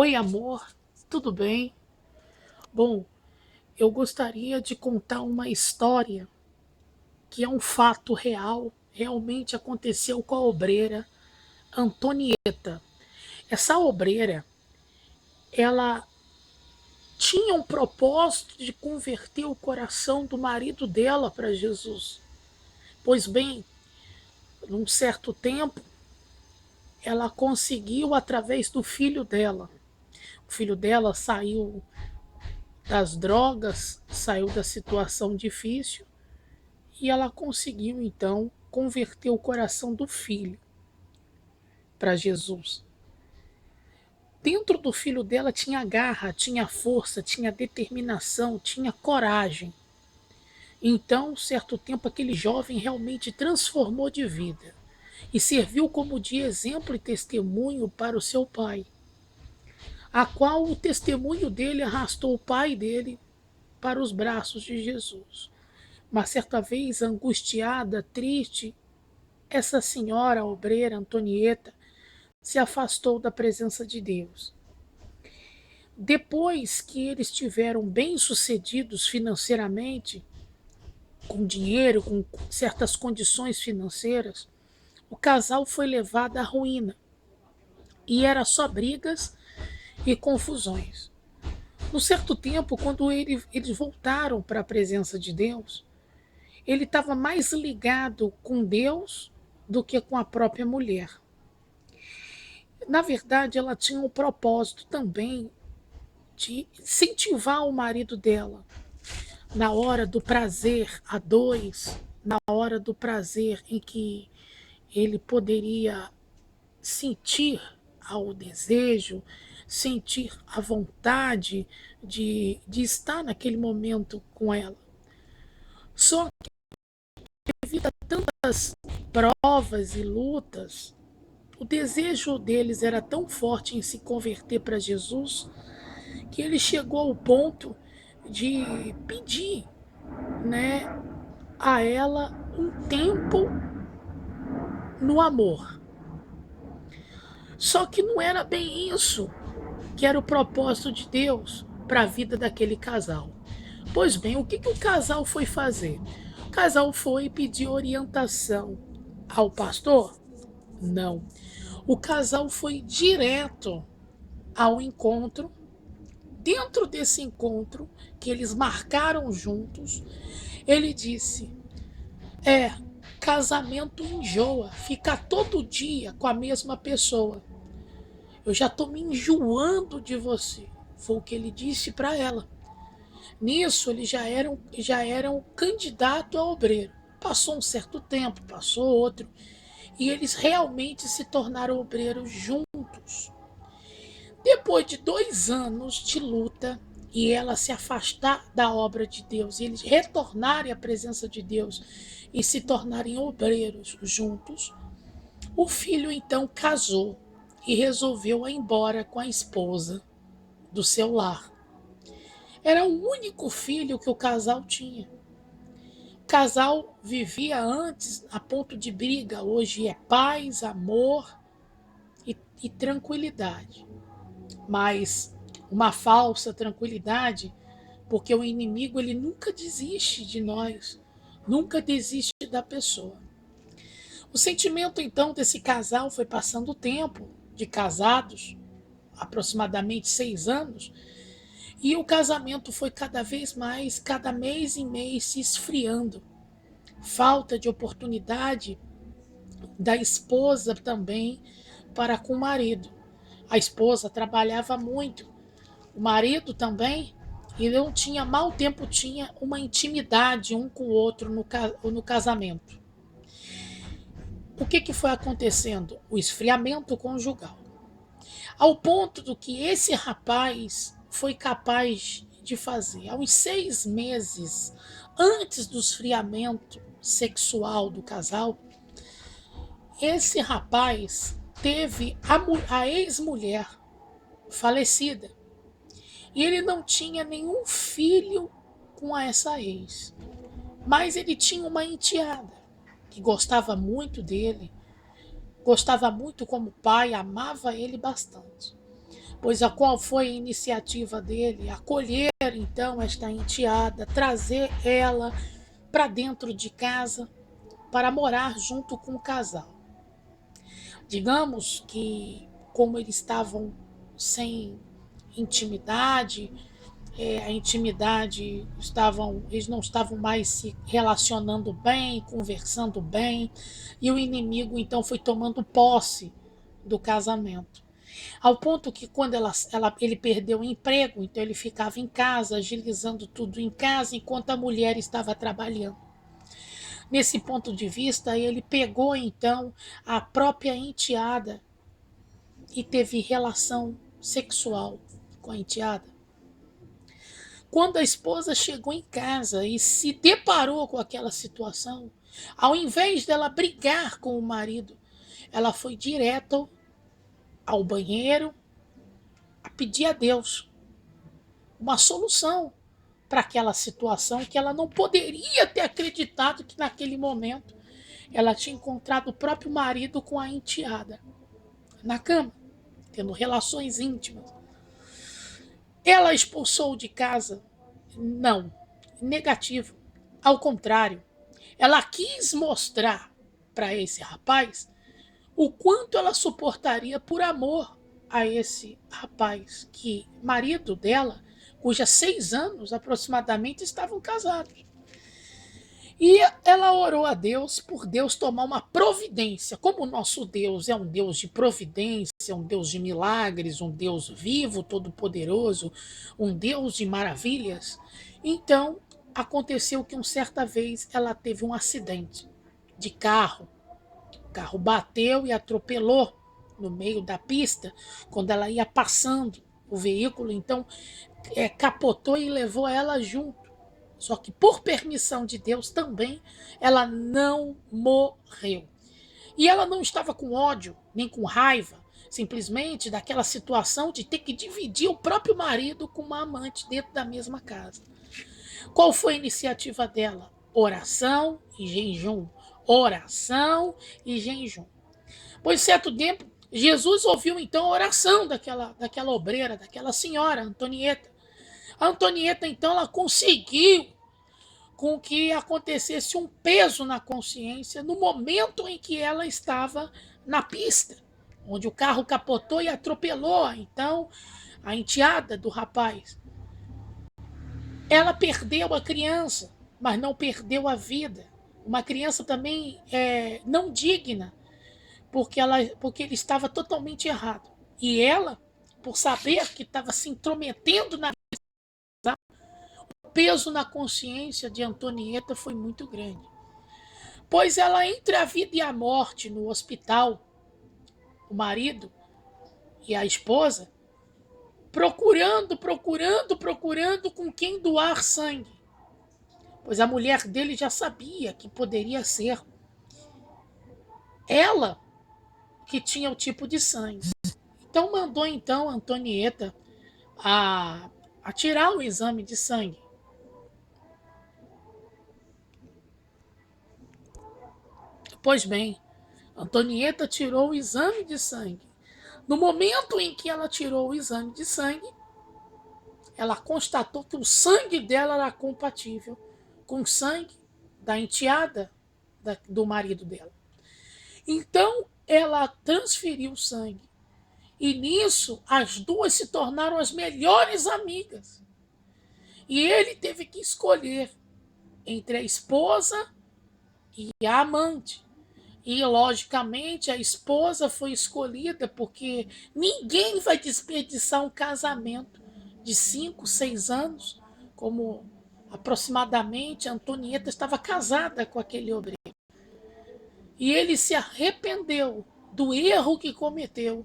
Oi, amor, tudo bem? Bom, eu gostaria de contar uma história que é um fato real, realmente aconteceu com a obreira Antonieta. Essa obreira, ela tinha um propósito de converter o coração do marido dela para Jesus. Pois bem, num certo tempo, ela conseguiu através do filho dela. O filho dela saiu das drogas, saiu da situação difícil. E ela conseguiu, então, converter o coração do filho para Jesus. Dentro do filho dela tinha garra, tinha força, tinha determinação, tinha coragem. Então, certo tempo, aquele jovem realmente transformou de vida e serviu como de exemplo e testemunho para o seu pai, a qual o testemunho dele arrastou o pai dele para os braços de Jesus. Mas certa vez, angustiada, triste, essa senhora obreira, Antonieta, se afastou da presença de Deus. Depois que eles tiveram bem-sucedidos financeiramente, com dinheiro, com certas condições financeiras, o casal foi levado à ruína. E era só brigas e confusões. No certo tempo, quando eles voltaram para a presença de Deus, ele estava mais ligado com Deus do que com a própria mulher. Na verdade, ela tinha um propósito também de incentivar o marido dela na hora do prazer a dois, na hora do prazer em que ele poderia sentir ao desejo, sentir a vontade de estar naquele momento com ela. Só que devido a tantas provas e lutas, o desejo deles era tão forte em se converter para Jesus que ele chegou ao ponto de pedir, né, a ela um tempo no amor. Só que não era bem isso que era o propósito de Deus para a vida daquele casal. Pois bem, o que o casal foi fazer? O casal foi pedir orientação ao pastor? Não. O casal foi direto ao encontro. Dentro desse encontro que eles marcaram juntos, ele disse: É, casamento enjoa, ficar todo dia com a mesma pessoa. Eu já estou me enjoando de você. Foi o que ele disse para ela. Nisso, eles já eram candidato a obreiro. Passou um certo tempo, passou outro, e eles realmente se tornaram obreiros juntos. Depois de 2 anos de luta, e ela se afastar da obra de Deus, e eles retornarem à presença de Deus e se tornarem obreiros juntos, o filho então casou e resolveu ir embora com a esposa do seu lar. Era o único filho que o casal tinha. O casal vivia antes a ponto de briga, hoje é paz, amor e tranquilidade. Mas uma falsa tranquilidade, porque o inimigo ele nunca desiste de nós, nunca desiste da pessoa. O sentimento então desse casal foi passando o tempo de casados, aproximadamente 6 anos, e o casamento foi cada vez mais, cada mês em mês, se esfriando. Falta de oportunidade da esposa também para com o marido. A esposa trabalhava muito, o marido também, e não tinha, mal tempo tinha uma intimidade um com o outro no casamento. O que foi acontecendo? O esfriamento conjugal. Ao ponto do que esse rapaz foi capaz de fazer. Aos 6 meses antes do esfriamento sexual do casal, esse rapaz teve a ex-mulher falecida. E ele não tinha nenhum filho com essa ex. Mas ele tinha uma enteada que gostava muito dele, gostava muito como pai, amava ele bastante. Pois a qual foi a iniciativa dele? Acolher então esta enteada, trazer ela para dentro de casa para morar junto com o casal. Digamos que, como eles estavam sem intimidade, a intimidade eles não estavam mais se relacionando bem, conversando bem, e o inimigo então foi tomando posse do casamento. Ao ponto que quando ele perdeu o emprego, então ele ficava em casa, agilizando tudo em casa, enquanto a mulher estava trabalhando. Nesse ponto de vista, ele pegou então a própria enteada e teve relação sexual com a enteada. Quando a esposa chegou em casa e se deparou com aquela situação, ao invés dela brigar com o marido, ela foi direto ao banheiro a pedir a Deus uma solução para aquela situação que ela não poderia ter acreditado que naquele momento ela tinha encontrado o próprio marido com a enteada na cama, tendo relações íntimas. Ela expulsou de casa? Não. Negativo. Ao contrário, ela quis mostrar para esse rapaz o quanto ela suportaria por amor a esse rapaz, que marido dela, cuja 6 anos aproximadamente estavam casados. E ela orou a Deus por Deus tomar uma providência. Como o nosso Deus é um Deus de providência, um Deus de milagres, um Deus vivo, todo-poderoso, um Deus de maravilhas, então aconteceu que uma certa vez ela teve um acidente de carro. O carro bateu e atropelou no meio da pista, quando ela ia passando o veículo, então capotou e levou ela junto. Só que por permissão de Deus também, ela não morreu. E ela não estava com ódio, nem com raiva, simplesmente daquela situação de ter que dividir o próprio marido com uma amante dentro da mesma casa. Qual foi a iniciativa dela? Oração e jejum. Oração e jejum. Pois certo tempo, Jesus ouviu então a oração daquela obreira, daquela senhora, Antonieta. A Antonieta, então, ela conseguiu com que acontecesse um peso na consciência no momento em que ela estava na pista, onde o carro capotou e atropelou, então, a enteada do rapaz. Ela perdeu a criança, mas não perdeu a vida. Uma criança também não digna, porque ele estava totalmente errado. E ela, por saber que estava se intrometendo na o peso na consciência de Antonieta foi muito grande. Pois ela, entre a vida e a morte no hospital, o marido e a esposa, procurando com quem doar sangue. Pois a mulher dele já sabia que poderia ser ela que tinha o tipo de sangue. Então mandou então Antonieta a tirar o exame de sangue. Pois bem, Antonieta tirou o exame de sangue. No momento em que ela tirou o exame de sangue, ela constatou que o sangue dela era compatível com o sangue da enteada do marido dela. Então, ela transferiu o sangue. E nisso, as duas se tornaram as melhores amigas. E ele teve que escolher entre a esposa e a amante. E, logicamente, a esposa foi escolhida porque ninguém vai desperdiçar um casamento de 5, 6 anos, como aproximadamente a Antonieta estava casada com aquele obreiro. E ele se arrependeu do erro que cometeu.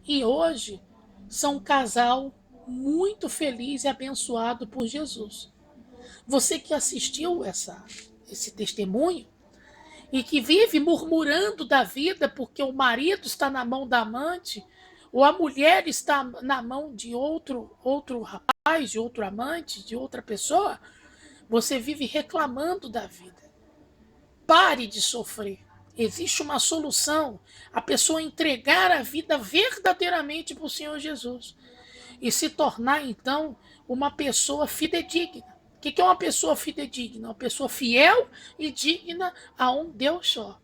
E hoje são um casal muito feliz e abençoado por Jesus. Você que assistiu esse testemunho, e que vive murmurando da vida porque o marido está na mão da amante, ou a mulher está na mão de outro rapaz, de outro amante, de outra pessoa, você vive reclamando da vida. Pare de sofrer. Existe uma solução. A pessoa entregar a vida verdadeiramente para o Senhor Jesus. e se tornar, então, uma pessoa fidedigna. O que é uma pessoa fidedigna? Uma pessoa fiel e digna a um Deus só.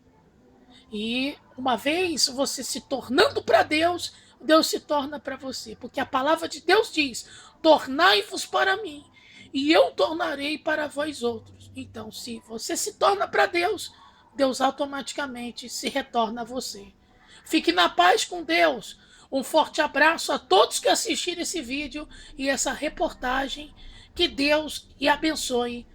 E uma vez você se tornando para Deus, Deus se torna para você. Porque a palavra de Deus diz: tornai-vos para mim, e eu tornarei para vós outros. Então, se você se torna para Deus, Deus automaticamente se retorna a você. Fique na paz com Deus. Um forte abraço a todos que assistiram esse vídeo e essa reportagem. Que Deus e abençoe